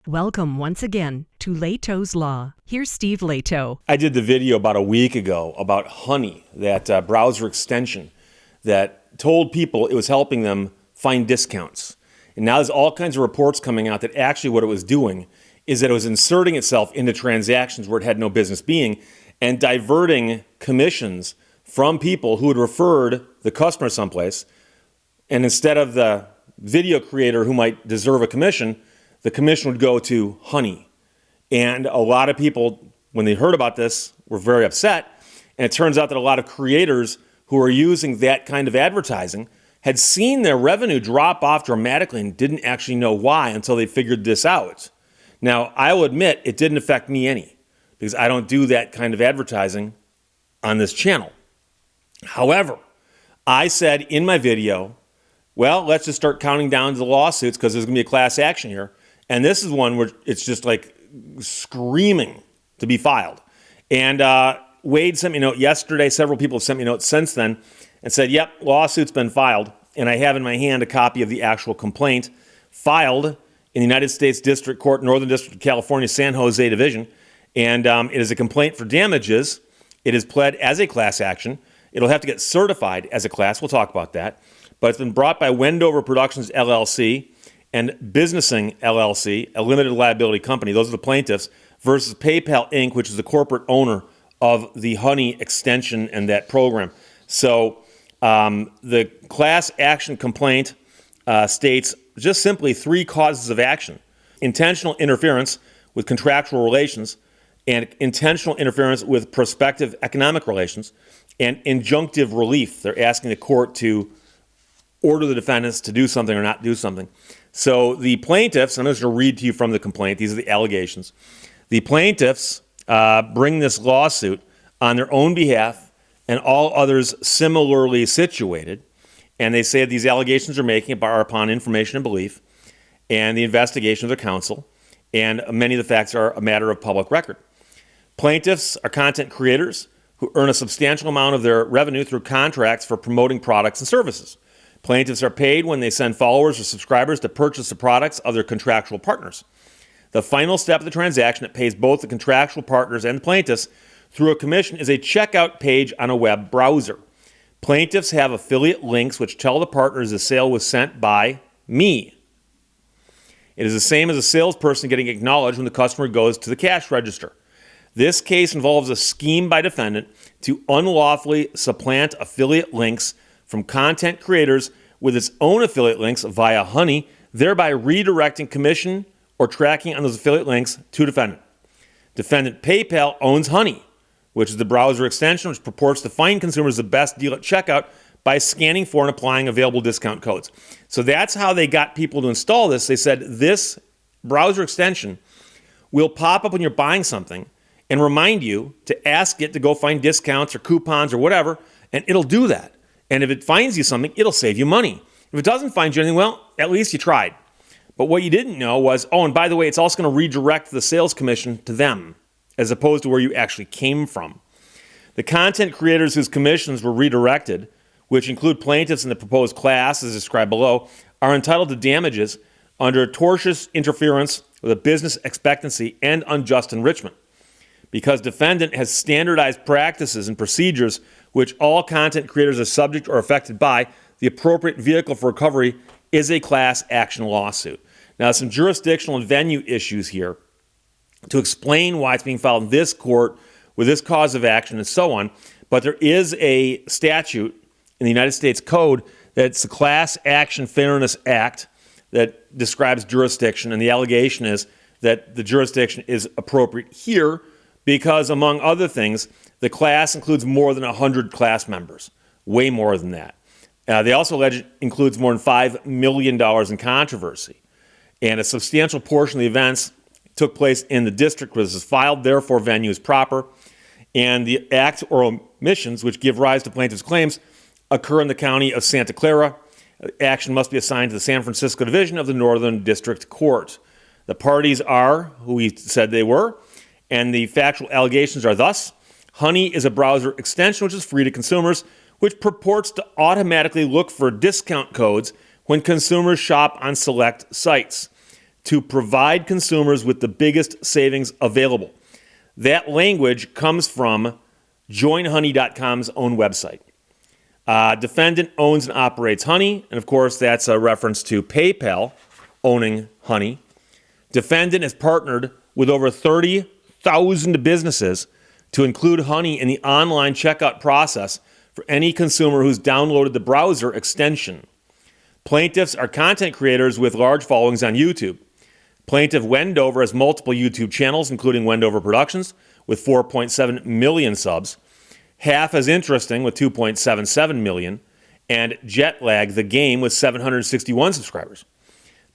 Welcome once again to Lehto's Law. Here's Steve Lehto. I did the video about a week ago about Honey, that browser extension that told people it was helping them find discounts. And now there's all kinds of reports coming out that actually what it was doing is that it was inserting itself into transactions where it had no business being and diverting commissions from people who had referred the customer someplace. And instead of the video creator who might deserve a commission, the commission would go to Honey. And a lot of people, when they heard about this, were very upset. And it turns out that a lot of creators who are using that kind of advertising had seen their revenue drop off dramatically and didn't actually know why until they figured this out. Now, I will admit it didn't affect me any because I don't do that kind of advertising on this channel. However, I said in my video, well, let's just start counting down to the lawsuits because there's going to be a class action here. And this is one where it's just like screaming to be filed. And Wade sent me a note yesterday. Several people have sent me notes since then and said, yep, lawsuit's been filed. And I have in my hand a copy of the actual complaint filed in the United States District Court, Northern District of California, San Jose Division. And it is a complaint for damages. It is pled as a class action. It'll have to get certified as a class. We'll talk about that. But it's been brought by Wendover Productions, LLC, and Businessing, LLC, a limited liability company. Those are the plaintiffs, versus PayPal, Inc., which is the corporate owner of the Honey extension and that program. So the class action complaint states just simply three causes of action: intentional interference with contractual relations, and intentional interference with prospective economic relations, and injunctive relief. They're asking the court to order the defendants to do something or not do something. So the plaintiffs, I'm just going to read to you from the complaint. These are the allegations. The plaintiffs bring this lawsuit on their own behalf and all others similarly situated. And they say these allegations are making are upon information and belief and the investigation of their counsel. And many of the facts are a matter of public record. Plaintiffs are content creators who earn a substantial amount of their revenue through contracts for promoting products and services. Plaintiffs are paid when they send followers or subscribers to purchase the products of their contractual partners. The final step of the transaction that pays both the contractual partners and the plaintiffs through a commission is a checkout page on a web browser. Plaintiffs have affiliate links which tell the partners the sale was sent by me. It is the same as a salesperson getting acknowledged when the customer goes to the cash register. This case involves a scheme by defendant to unlawfully supplant affiliate links from content creators with its own affiliate links via Honey, thereby redirecting commission or tracking on those affiliate links to defendant. Defendant PayPal owns Honey, which is the browser extension which purports to find consumers the best deal at checkout by scanning for and applying available discount codes. So that's how they got people to install this. They said this browser extension will pop up when you're buying something and remind you to ask it to go find discounts or coupons or whatever, and it'll do that. And if it finds you something, it'll save you money. If it doesn't find you anything, well, at least you tried. But what you didn't know was, oh, and by the way, it's also going to redirect the sales commission to them, as opposed to where you actually came from. The content creators whose commissions were redirected, which include plaintiffs in the proposed class, as described below, are entitled to damages under tortious interference with a business expectancy and unjust enrichment. Because defendant has standardized practices and procedures which all content creators are subject or affected by, the appropriate vehicle for recovery is a class action lawsuit. Now, some jurisdictional and venue issues here to explain why it's being filed in this court with this cause of action and so on, but there is a statute in the United States Code that's the Class Action Fairness Act that describes jurisdiction, and the allegation is that the jurisdiction is appropriate here because, among other things, the class includes more than 100 class members, way more than that. They also allege it includes more than $5 million in controversy. And a substantial portion of the events took place in the district where this is filed, therefore venue is proper. And the acts or omissions which give rise to plaintiff's claims occur in the county of Santa Clara. Action must be assigned to the San Francisco Division of the Northern District Court. The parties are who we said they were, and the factual allegations are thus: Honey is a browser extension which is free to consumers, which purports to automatically look for discount codes when consumers shop on select sites. to provide consumers with the biggest savings available. That language comes from joinhoney.com's own website. Defendant owns and operates Honey, and of course that's a reference to PayPal owning Honey. Defendant has partnered with over 30,000 businesses to include Honey in the online checkout process for any consumer who's downloaded the browser extension. Plaintiffs are content creators with large followings on YouTube. Plaintiff Wendover has multiple YouTube channels, including Wendover Productions, with 4.7 million subs, Half as Interesting with 2.77 million, and Jetlag the Game with 761 subscribers.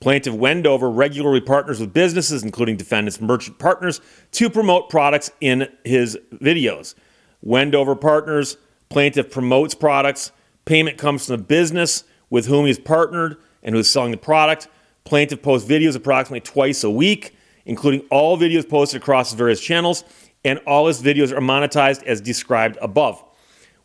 Plaintiff Wendover regularly partners with businesses, including defendants' merchant partners, to promote products in his videos. Wendover partners, plaintiff promotes products, payment comes from the business with whom he's partnered and who is selling the product. Plaintiff posts videos approximately twice a week, including all videos posted across his various channels, and all his videos are monetized as described above.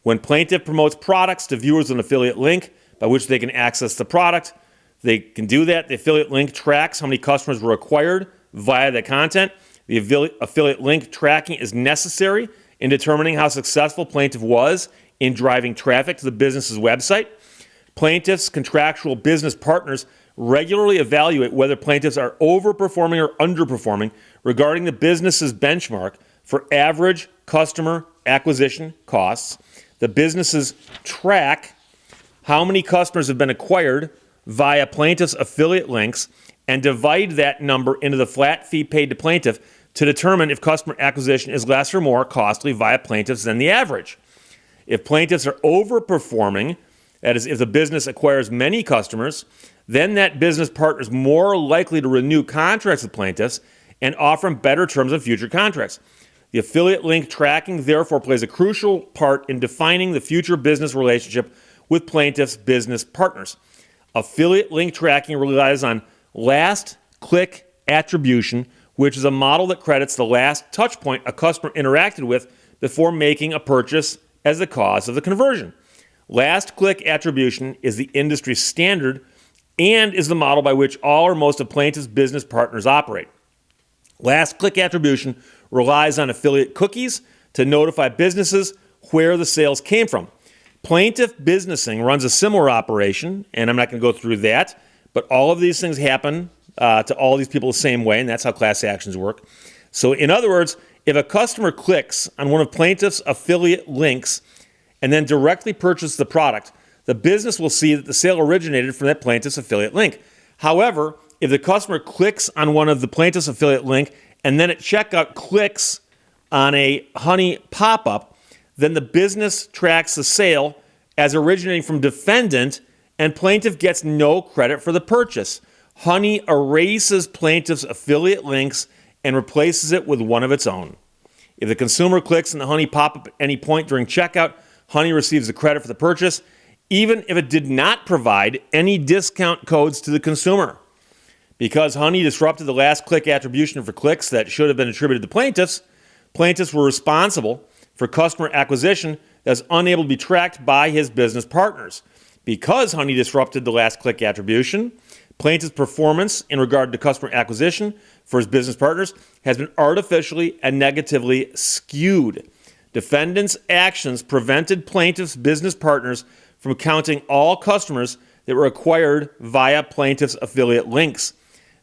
When plaintiff promotes products to viewers with an affiliate link by which they can access the product, they can do that. The affiliate link tracks how many customers were acquired via the content. The affiliate link tracking is necessary in determining how successful plaintiff was in driving traffic to the business's website. Plaintiffs' contractual business partners regularly evaluate whether plaintiffs are overperforming or underperforming regarding the business's benchmark for average customer acquisition costs. The businesses track how many customers have been acquired via plaintiff's affiliate links and divide that number into the flat fee paid to plaintiff to determine if customer acquisition is less or more costly via plaintiffs than the average. If plaintiffs are overperforming, that is, if the business acquires many customers, then that business partner is more likely to renew contracts with plaintiffs and offer them better terms on future contracts. The affiliate link tracking, therefore, plays a crucial part in defining the future business relationship with plaintiffs' business partners. Affiliate link tracking relies on last click attribution, which is a model that credits the last touch point a customer interacted with before making a purchase as the cause of the conversion. Last click attribution is the industry standard and is the model by which all or most of plaintiffs' business partners operate. Last click attribution relies on affiliate cookies to notify businesses where the sales came from. Plaintiff businessing runs a similar operation, and I'm not going to go through that, but all of these things happen to all these people the same way, and that's how class actions work. So in other words, if a customer clicks on one of plaintiff's affiliate links and then directly purchases the product, the business will see that the sale originated from that plaintiff's affiliate link. However, if the customer clicks on one of the plaintiff's affiliate link and then at checkout clicks on a Honey pop-up, then the business tracks the sale as originating from defendant and plaintiff gets no credit for the purchase. Honey erases plaintiff's affiliate links and replaces it with one of its own. If the consumer clicks on the Honey pop-up at any point during checkout, Honey receives the credit for the purchase, even if it did not provide any discount codes to the consumer. Because Honey disrupted the last click attribution for clicks that should have been attributed to plaintiffs, plaintiffs were responsible for customer acquisition that was unable to be tracked by his business partners. Because Honey disrupted the last click attribution, plaintiff's performance in regard to customer acquisition for his business partners has been artificially and negatively skewed. Defendants' actions prevented plaintiff's business partners from counting all customers that were acquired via plaintiff's affiliate links.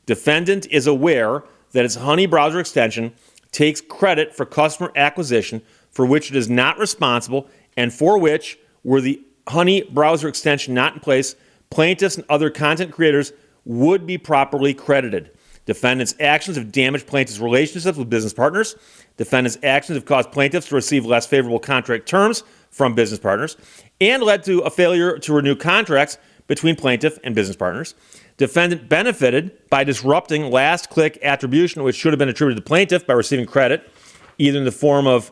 Defendant is aware that its Honey browser extension takes credit for customer acquisition for which it is not responsible and for which, were the Honey browser extension not in place, plaintiffs and other content creators would be properly credited. Defendants' actions have damaged plaintiffs' relationships with business partners. Defendants' actions have caused plaintiffs to receive less favorable contract terms from business partners and led to a failure to renew contracts between plaintiff and business partners. Defendant benefited by disrupting last click attribution, which should have been attributed to plaintiff by receiving credit, either in the form of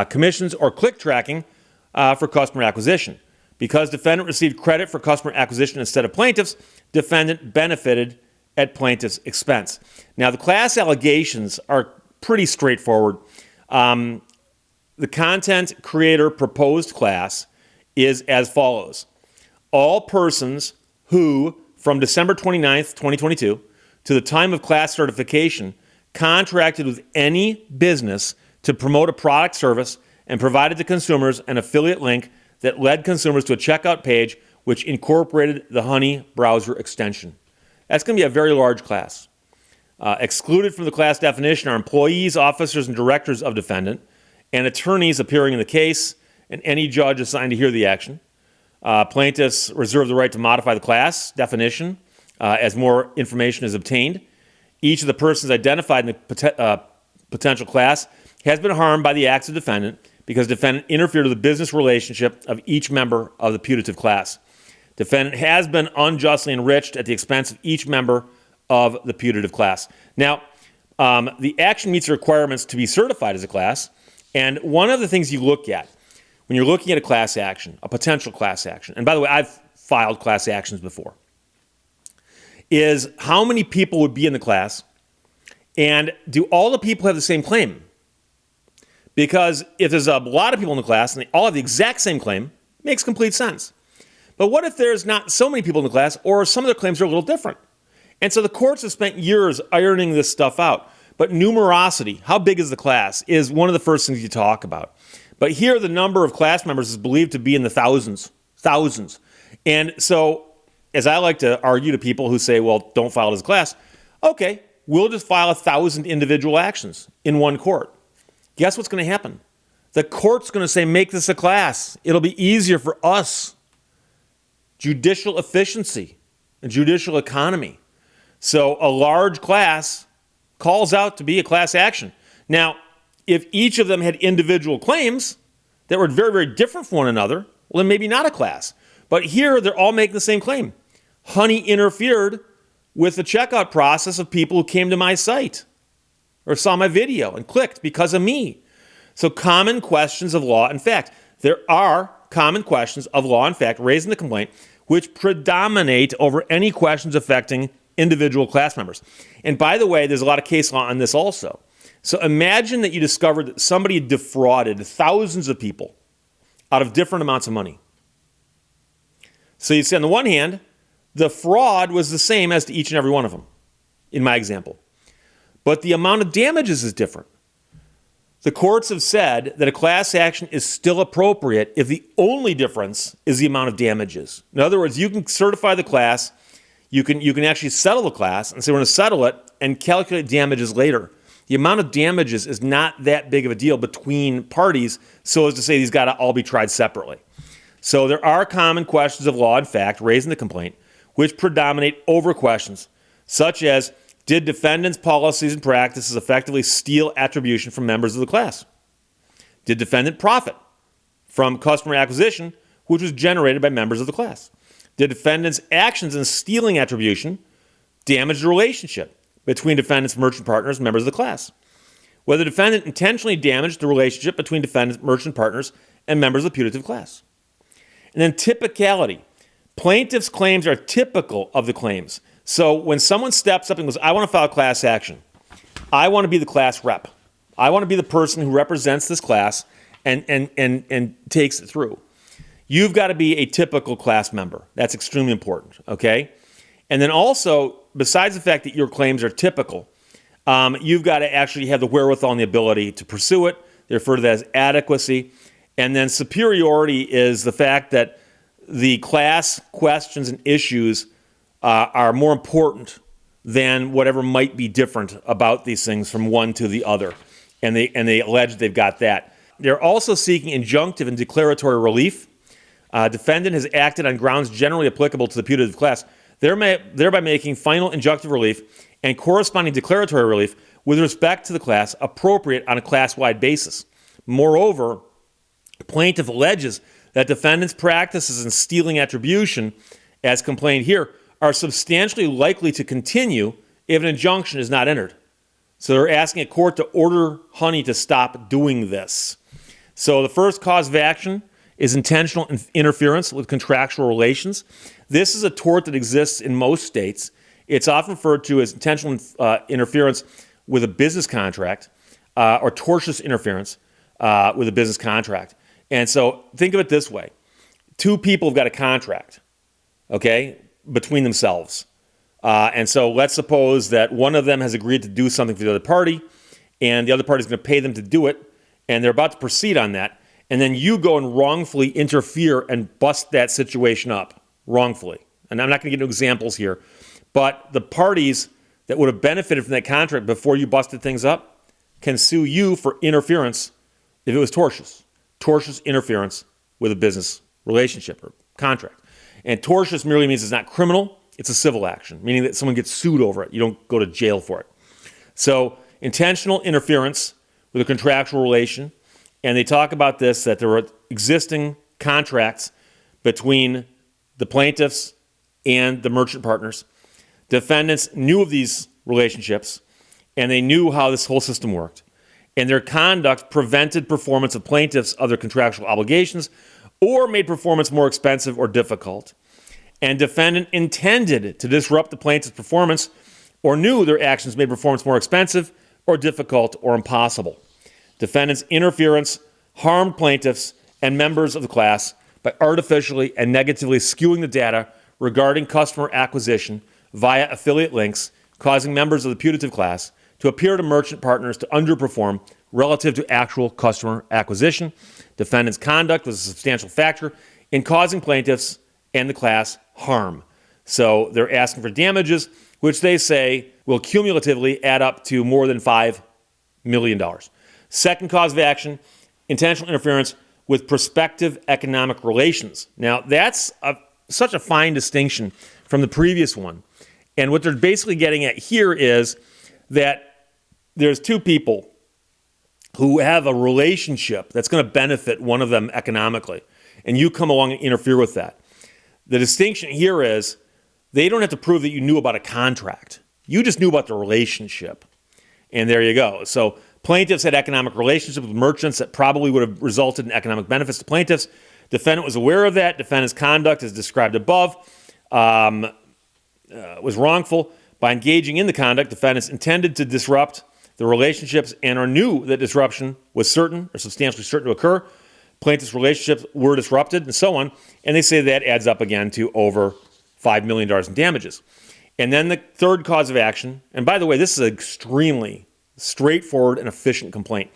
commissions or click tracking for customer acquisition. Because defendant received credit for customer acquisition instead of plaintiffs, defendant benefited at plaintiff's expense. Now, the class allegations are pretty straightforward. The content creator proposed class is as follows. All persons who, from December 29th, 2022 to the time of class certification, contracted with any business to promote a product service and provided to consumers an affiliate link that led consumers to a checkout page which incorporated the Honey browser extension. That's going to be a very large class. Excluded from the class definition are employees, officers, and directors of defendant, and attorneys appearing in the case, and any judge assigned to hear the action. Plaintiffs reserve the right to modify the class definition as more information is obtained. Each of the persons identified in the potential class has been harmed by the acts of defendant because defendant interfered with the business relationship of each member of the putative class. Defendant has been unjustly enriched at the expense of each member of the putative class. Now, the action meets the requirements to be certified as a class, and one of the things you look at when you're looking at a class action, a potential class action, and by the way, I've filed class actions before, is how many people would be in the class, and do all the people have the same claim? Because if there's a lot of people in the class and they all have the exact same claim, it makes complete sense. But what if there's not so many people in the class, or some of their claims are a little different? And so the courts have spent years ironing this stuff out. But numerosity, how big is the class, is one of the first things you talk about. But here the number of class members is believed to be in the thousands. And so, as I like to argue to people who say, well, don't file it as a class, okay, we'll just file 1,000 individual actions in one court. Guess what's going to happen? The court's going to say, make this a class. It'll be easier for us. Judicial efficiency and judicial economy. So a large class calls out to be a class action. Now, if each of them had individual claims that were very, very different from one another, well, then maybe not a class. But here, they're all making the same claim. Honey interfered with the checkout process of people who came to my site or saw my video and clicked because of me. So common questions of law and fact. There are common questions of law and fact raised in the complaint which predominate over any questions affecting individual class members. And by the way, there's a lot of case law on this also. So imagine that you discovered that somebody defrauded thousands of people out of different amounts of money. So you say, on the one hand, the fraud was the same as to each and every one of them, in my example. But the amount of damages is different. The courts have said that a class action is still appropriate if the only difference is the amount of damages. In other words, you can certify the class, you can actually settle the class and say we're going to settle it and calculate damages later. The amount of damages is not that big of a deal between parties, so as to say these got to all be tried separately. So there are common questions of law and fact raised in the complaint which predominate over questions, such as, did defendants' policies and practices effectively steal attribution from members of the class? Did defendant profit from customer acquisition, which was generated by members of the class? Did defendants' actions in stealing attribution damage the relationship between defendants' merchant partners and members of the class? Whether the defendant intentionally damaged the relationship between defendants' merchant partners and members of the putative class. And then typicality. Plaintiff's claims are typical of the claims. So when someone steps up and goes, I want to file a class action, I want to be the class rep. I want to be the person who represents this class and takes it through. You've got to be a typical class member. That's extremely important, okay? And then also, besides the fact that your claims are typical, you've got to actually have the wherewithal and the ability to pursue it. They refer to that as adequacy. And then superiority is the fact that the class questions and issues are more important than whatever might be different about these things from one to the other. And they allege they've got that. They're also seeking injunctive and declaratory relief. Defendant has acted on grounds generally applicable to the putative class, thereby making final injunctive relief and corresponding declaratory relief with respect to the class appropriate on a class-wide basis. Moreover, plaintiff alleges that defendant's practices in stealing attribution, as complained here, are substantially likely to continue if an injunction is not entered. So they're asking a court to order Honey to stop doing this. So the first cause of action is intentional interference with contractual relations. This is a tort that exists in most states. It's often referred to as intentional interference with a business contract or tortious interference with a business contract. And so think of it this way. Two people have got a contract, okay, between themselves. And so let's suppose that one of them has agreed to do something for the other party, and the other party is going to pay them to do it, and they're about to proceed on that. And then you go and wrongfully interfere and bust that situation up wrongfully. And I'm not going to get into examples here, but the parties that would have benefited from that contract before you busted things up can sue you for interference if it was tortious interference with a business relationship or contract. And tortious merely means it's not criminal, it's a civil action, meaning that someone gets sued over it. You don't go to jail for it. So intentional interference with a contractual relation. And they talk about this, that there were existing contracts between the plaintiffs and the merchant partners. Defendants knew of these relationships, and they knew how this whole system worked. And their conduct prevented performance of plaintiffs' other contractual obligations or made performance more expensive or difficult. And defendant intended to disrupt the plaintiff's performance or knew their actions made performance more expensive or difficult or impossible. Defendant's interference harmed plaintiffs and members of the class by artificially and negatively skewing the data regarding customer acquisition via affiliate links, causing members of the putative class to appear to merchant partners to underperform relative to actual customer acquisition. Defendant's conduct was a substantial factor in causing plaintiffs and the class harm. So they're asking for damages, which they say will cumulatively add up to more than $5 million. Second cause of action, intentional interference with prospective economic relations. Now, that's such a fine distinction from the previous one. And what they're basically getting at here is that there's two people who have a relationship that's going to benefit one of them economically, and you come along and interfere with that. The distinction here is they don't have to prove that you knew about a contract. You just knew about the relationship. And there you go. So plaintiffs had economic relationships with merchants that probably would have resulted in economic benefits to plaintiffs. Defendant was aware of that. Defendant's conduct, as described above, was wrongful. By engaging in the conduct, defendants intended to disrupt the relationships and or knew that disruption was certain or substantially certain to occur. Plaintiffs' relationships were disrupted and so on. And they say that adds up again to over $5 million in damages. And then the third cause of action, and by the way, this is an extremely straightforward and efficient complaint.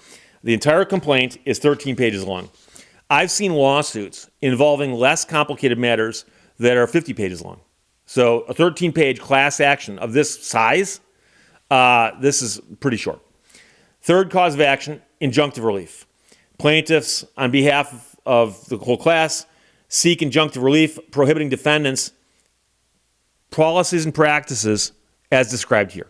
The entire complaint is 13 pages long. I've seen lawsuits involving less complicated matters that are 50 pages long. So a 13-page class action of this size, this is pretty short. Third cause of action, injunctive relief. Plaintiffs, on behalf of the whole class, seek injunctive relief prohibiting defendants' policies and practices as described here.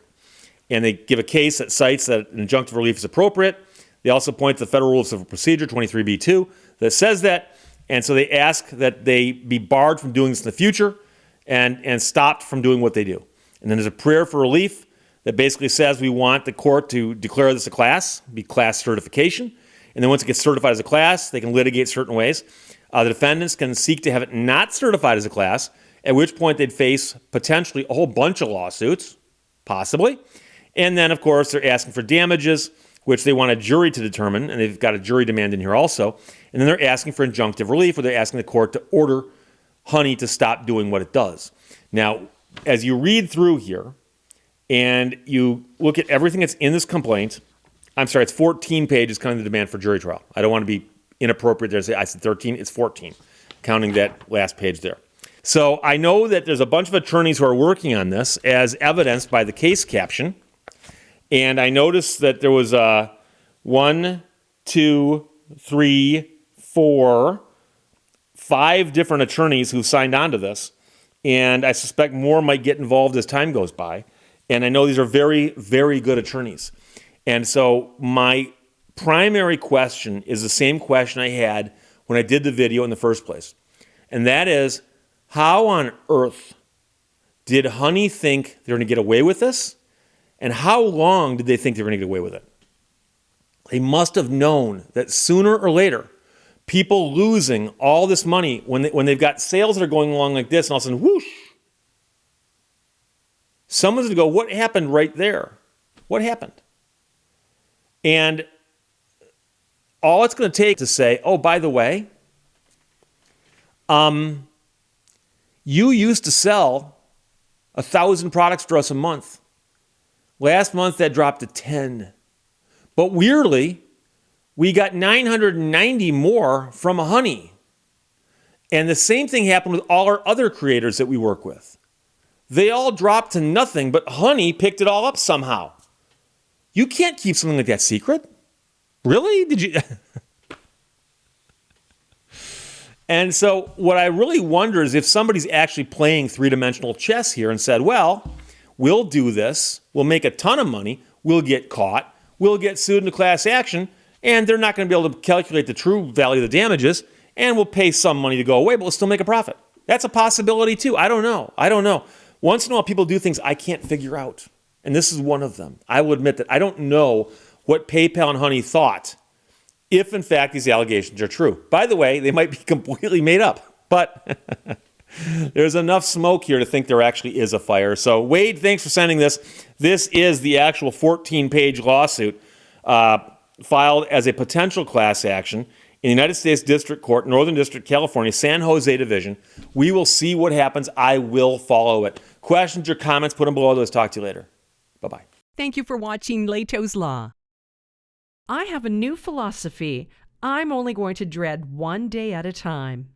And they give a case that cites that an injunctive relief is appropriate. They also point to the Federal Rules of Procedure 23b2 that says that. And so they ask that they be barred from doing this in the future and stopped from doing what they do. And then there's a prayer for relief that basically says we want the court to declare this a class, be class certification. And then once it gets certified as a class, they can litigate certain ways. The defendants can seek to have it not certified as a class, at which point they'd face potentially a whole bunch of lawsuits, possibly. And then, of course, they're asking for damages, which they want a jury to determine, and they've got a jury demand in here also. And then they're asking for injunctive relief, where they're asking the court to order Honey to stop doing what it does. Now, as you read through here, and you look at everything that's in this complaint, I'm sorry, it's 14 pages counting the demand for jury trial. I don't want to be inappropriate there. I said 13, it's 14, counting that last page there. So I know that there's a bunch of attorneys who are working on this, as evidenced by the case caption. And I noticed that there was 1, 2, 3, 4, 5 different attorneys who've signed on to this. And I suspect more might get involved as time goes by. And I know these are very, very good attorneys. And so my primary question is the same question I had when I did the video in the first place. And that is, how on earth did Honey think they're going to get away with this? And how long did they think they were going to get away with it? They must have known that sooner or later, people losing all this money when they've got sales that are going along like this, and all of a sudden, whoosh, someone's going to go, what happened right there? What happened? And all it's going to take to say, oh, by the way, you used to sell 1,000 products for us a month. Last month, that dropped to 10. But weirdly, we got 990 more from Honey. And the same thing happened with all our other creators that we work with. They all dropped to nothing, but Honey picked it all up somehow. You can't keep something like that secret. Really? Did you? And so what I really wonder is if somebody's actually playing three-dimensional chess here and said, well, we'll do this, we'll make a ton of money, we'll get caught, we'll get sued into class action, and they're not going to be able to calculate the true value of the damages, and we'll pay some money to go away, but we'll still make a profit. That's a possibility too. I don't know. Once in a while, people do things I can't figure out, and this is one of them. I will admit that I don't know what PayPal and Honey thought if, in fact, these allegations are true. By the way, they might be completely made up, but there's enough smoke here to think there actually is a fire. So, Wade, thanks for sending this. This is the actual 14-page lawsuit filed as a potential class action in the United States District Court, Northern District, California, San Jose Division. We will see what happens. I will follow it. Questions or comments, put them below. Let's talk to you later. Bye-bye. Thank you for watching Lehto's Law. I have a new philosophy. I'm only going to dread one day at a time.